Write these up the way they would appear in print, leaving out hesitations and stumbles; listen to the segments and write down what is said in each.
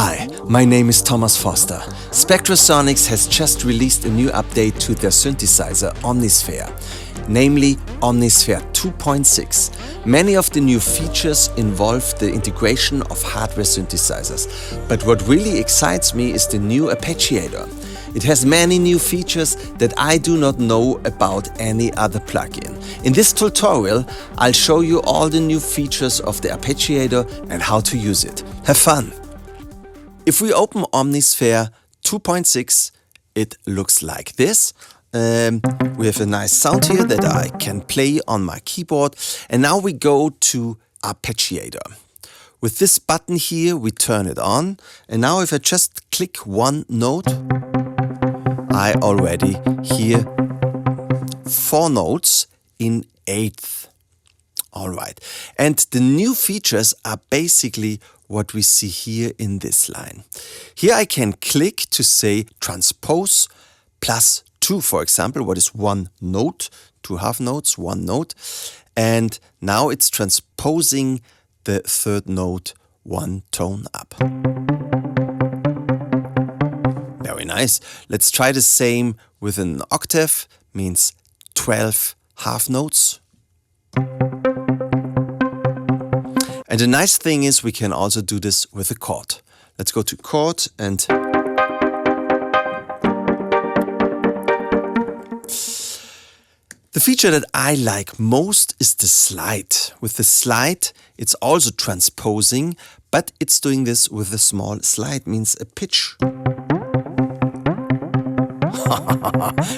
Hi, my name is Thomas Foster. Spectrasonics has just released a new update to their synthesizer Omnisphere, namely Omnisphere 2.6. Many of the new features involve the integration of hardware synthesizers, but what really excites me is the new Arpeggiator. It has many new features that I do not know about any other plugin. In this tutorial, I'll show you all the new features of the Arpeggiator and how to use it. Have fun! If we open Omnisphere 2.6, it looks like this. We have a nice sound here that I can play on my keyboard. And now we go to Arpeggiator. With this button here, we turn it on. And now if I just click one note, I already hear 4 notes in eighth. All right. And the new features are basically what we see here in this line. Here I can click to say transpose plus 2, for example, what is 1 note, 2 half notes, 1 note. And now it's transposing the 3rd note 1 tone up. Very nice. Let's try the same with an octave, means 12 half notes. And the nice thing is we can also do this with a chord. Let's go to chord and the feature that I like most is the slide. With the slide, it's also transposing, but it's doing this with a small slide, means a pitch.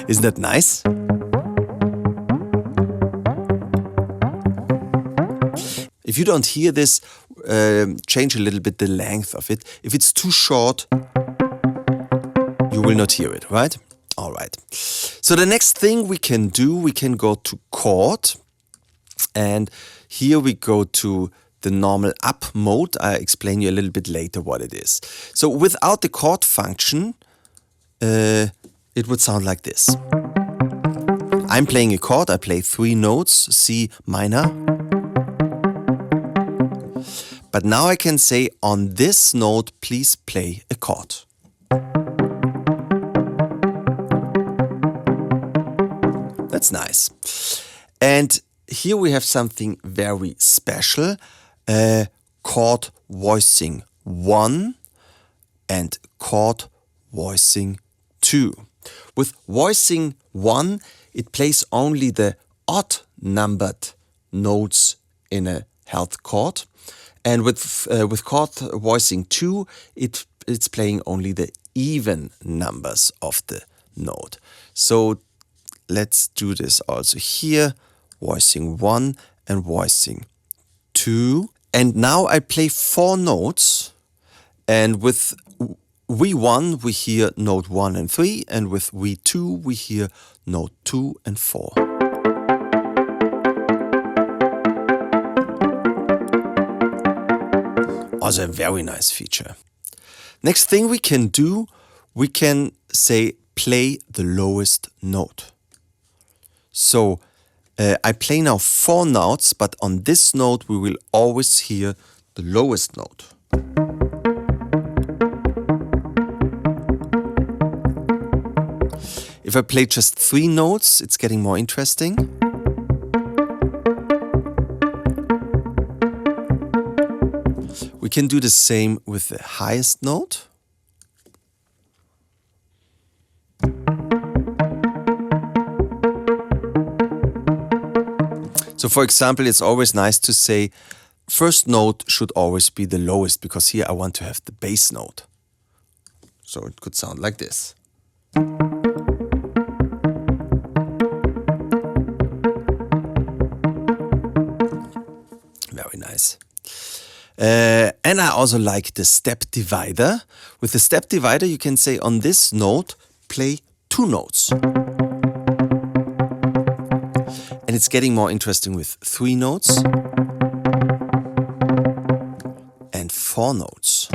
Isn't that nice? If you don't hear this, change a little bit the length of it. If it's too short, you will not hear it, right? All right. So the next thing we can do, we can go to chord. And here we go to the normal up mode. I'll explain you a little bit later what it is. So without the chord function, it would sound like this. I'm playing a chord. I play 3 notes, C minor. But now I can say, on this note, please play a chord. That's nice. And here we have something very special. Chord voicing 1 and chord voicing 2. With voicing 1, it plays only the odd numbered notes in a health chord. And with chord voicing 2, it's playing only the even numbers of the note. So let's do this also here, voicing 1 and voicing 2. And now I play 4 notes, and with V1 we hear note 1 and 3, and with V2 we hear note 2 and 4. Also a very nice feature. Next thing we can do, we can say play the lowest note. So I play now 4 notes, but on this note we will always hear the lowest note. If I play just 3 notes, it's getting more interesting. We can do the same with the highest note. So for example, it's always nice to say, first note should always be the lowest, because here I want to have the bass note. So it could sound like this. Very nice. And I also like the step divider. With the step divider, you can say on this note, play 2 notes. And it's getting more interesting with 3 notes and 4 notes.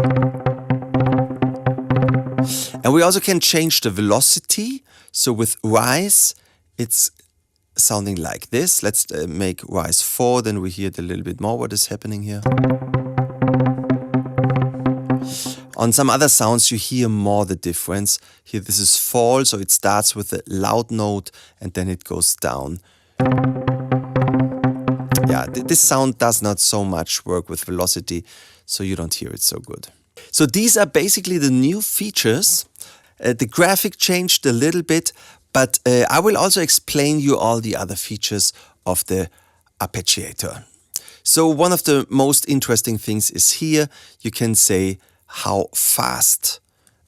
And we also can change the velocity. So with rise, it's sounding like this. Let's make rise 4, then we hear a little bit more what is happening here. On some other sounds you hear more the difference. Here this is fall, so it starts with a loud note and then it goes down. Yeah, this sound does not so much work with velocity, so you don't hear it so good. So these are basically the new features. The graphic changed a little bit, but I will also explain you all the other features of the Arpeggiator. So one of the most interesting things is here. You can say how fast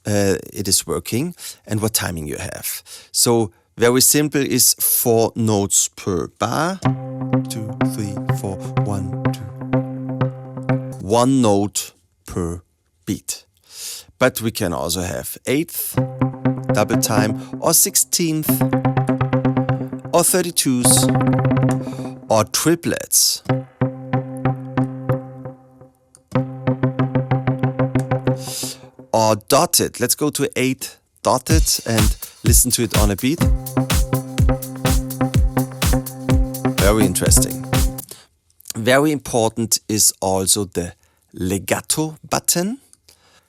it is working and what timing you have. So very simple is 4 notes per bar. 2, 3, 4, 1, 2. 1 note per beat. But we can also have 8th, double time, or 16th, or 32s, or triplets. Or dotted. Let's go to 8 dotted and listen to it on a beat. Very interesting. Very important is also the legato button.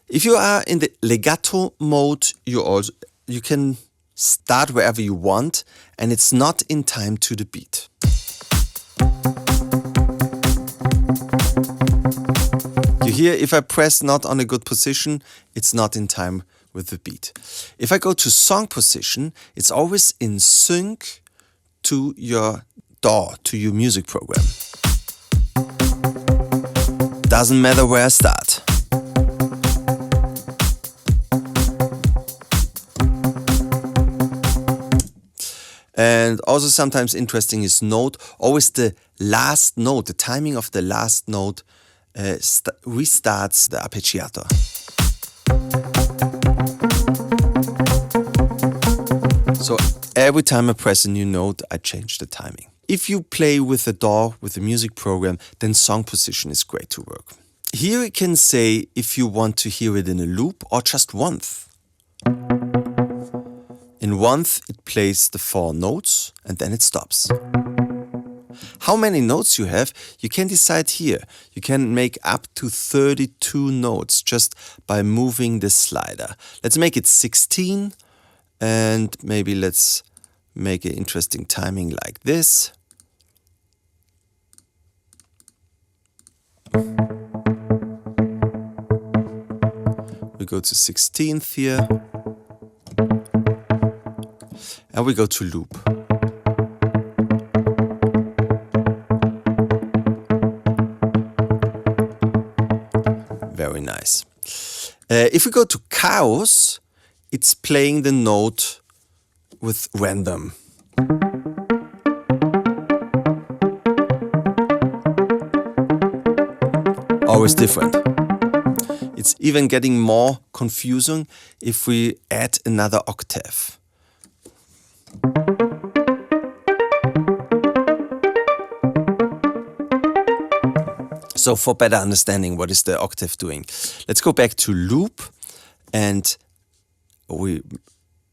If you are in the legato mode, you can start wherever you want and it's not in time to the beat. You hear if I press not on a good position, it's not in time with the beat. If I go to song position, it's always in sync to your DAW, to your music program. Doesn't matter where I start. And also sometimes interesting is note, always the last note, the timing of the last note restarts the Arpeggiator. So every time I press a new note, I change the timing. If you play with the DAW, with the music program, then song position is great to work. Here you can say if you want to hear it in a loop or just once. In once, it plays the 4 notes and then it stops. How many notes you have, you can decide here. You can make up to 32 notes just by moving the slider. Let's make it 16 and maybe let's make an interesting timing like this. We go to 16th here. And we go to loop. Very nice. If we go to chaos, it's playing the note with random. Always different. It's even getting more confusing if we add another octave. So for better understanding, what is the octave doing? Let's go back to loop and we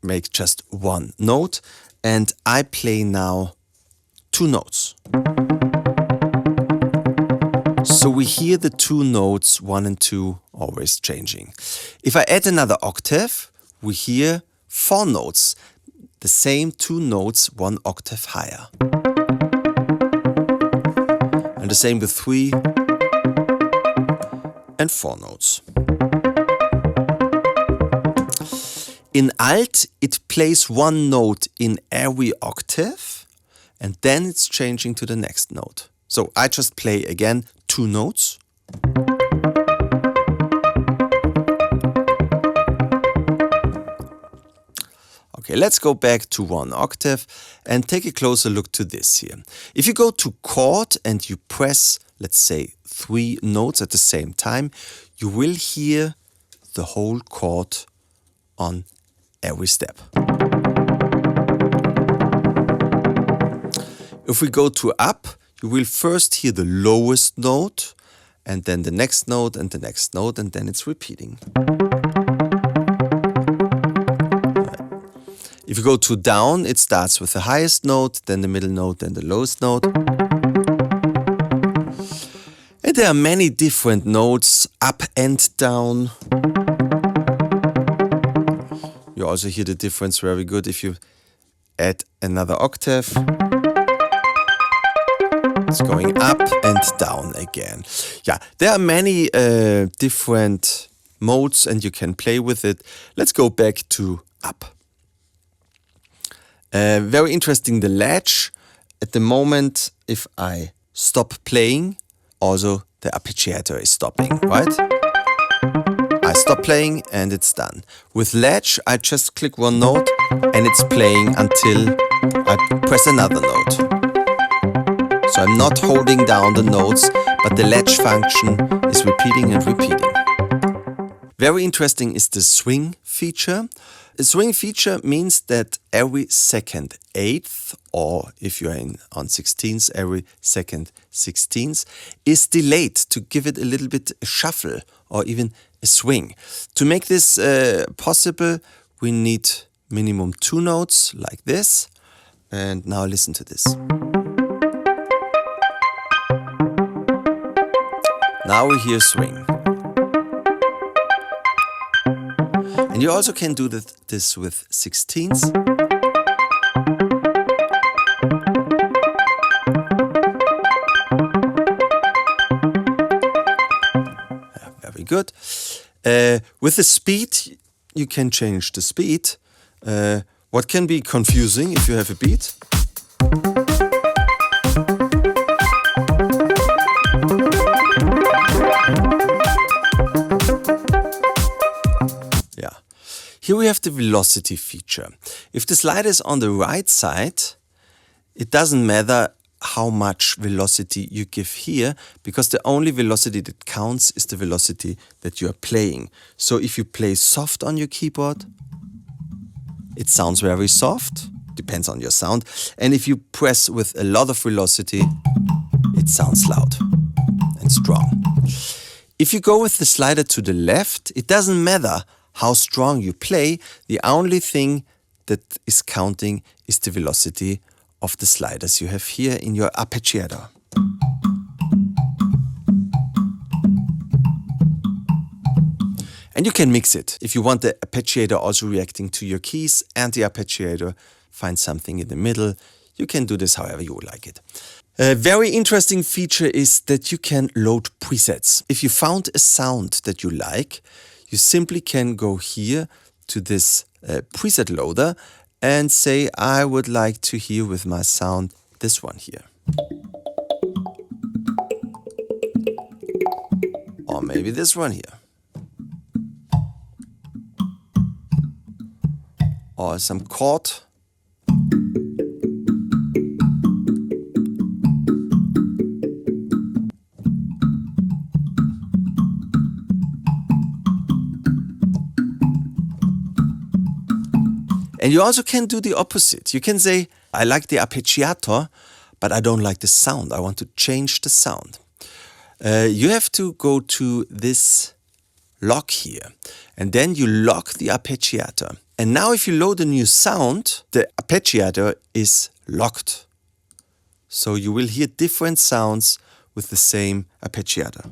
make just 1 note and I play now 2 notes. So we hear the 2 notes, 1 and 2, always changing. If I add another octave, we hear 4 notes, the same 2 notes, 1 octave higher. And the same with 3 and 4 notes. In alt, it plays 1 note in every octave and then it's changing to the next note. So I just play again 2 notes. Okay, let's go back to 1 octave and take a closer look to this here. If you go to chord and you press, let's say, 3 notes at the same time, you will hear the whole chord on every step. If we go to up, you will first hear the lowest note and then the next note and the next note and then it's repeating. If you go to down, it starts with the highest note, then the middle note, then the lowest note. And there are many different notes, up and down. You also hear the difference very good if you add another octave. It's going up and down again. Yeah, there are many different modes and you can play with it. Let's go back to up. Very interesting, the latch. At the moment, if I stop playing, also the arpeggiator is stopping, right? I stop playing and it's done. With latch, I just click one note and it's playing until I press another note. So I'm not holding down the notes, but the latch function is repeating and repeating. Very interesting is the swing feature. A swing feature means that every second eighth, or if you're on 16ths, every second 16th, is delayed to give it a little bit a shuffle or even a swing. To make this possible, we need minimum 2 notes like this. And now listen to this. Now we hear swing. And you also can do this with 16ths. Very good. With the speed, you can change the speed. What can be confusing if you have a beat? Here we have the velocity feature. If the slider is on the right side, it doesn't matter how much velocity you give here, because the only velocity that counts is the velocity that you are playing. So if you play soft on your keyboard, it sounds very soft, depends on your sound. And if you press with a lot of velocity, it sounds loud and strong. If you go with the slider to the left, it doesn't matter how strong you play, the only thing that is counting is the velocity of the sliders you have here in your arpeggiator. And you can mix it. If you want the arpeggiator also reacting to your keys and the arpeggiator find something in the middle, you can do this however you would like it. A very interesting feature is that you can load presets. If you found a sound that you like, you simply can go here to this preset loader and say, I would like to hear with my sound this one here. Or maybe this one here. Or some chord. And you also can do the opposite. You can say, I like the arpeggiator, but I don't like the sound. I want to change the sound. You have to go to this lock here. And then you lock the arpeggiator. And now if you load a new sound, the arpeggiator is locked. So you will hear different sounds with the same arpeggiator.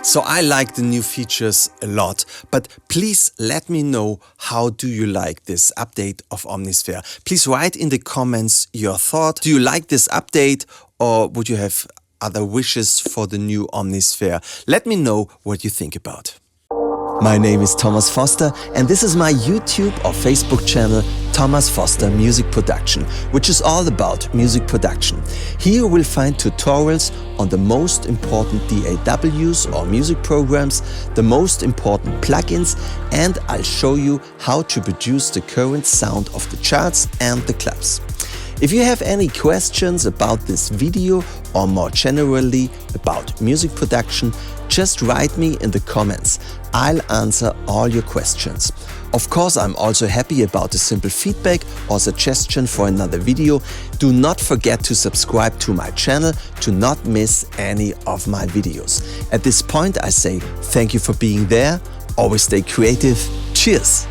So I like the new features a lot, but please let me know how do you like this update of Omnisphere. Please write in the comments your thought. Do you like this update or would you have other wishes for the new Omnisphere? Let me know what you think about. My name is Thomas Foster and this is my YouTube or Facebook channel Thomas Foster Music Production, which is all about music production. Here you will find tutorials on the most important DAWs or music programs, the most important plugins, and I'll show you how to produce the current sound of the charts and the clubs. If you have any questions about this video or more generally about music production, just write me in the comments. I'll answer all your questions. Of course, I'm also happy about a simple feedback or suggestion for another video. Do not forget to subscribe to my channel to not miss any of my videos. At this point, I say thank you for being there. Always stay creative. Cheers!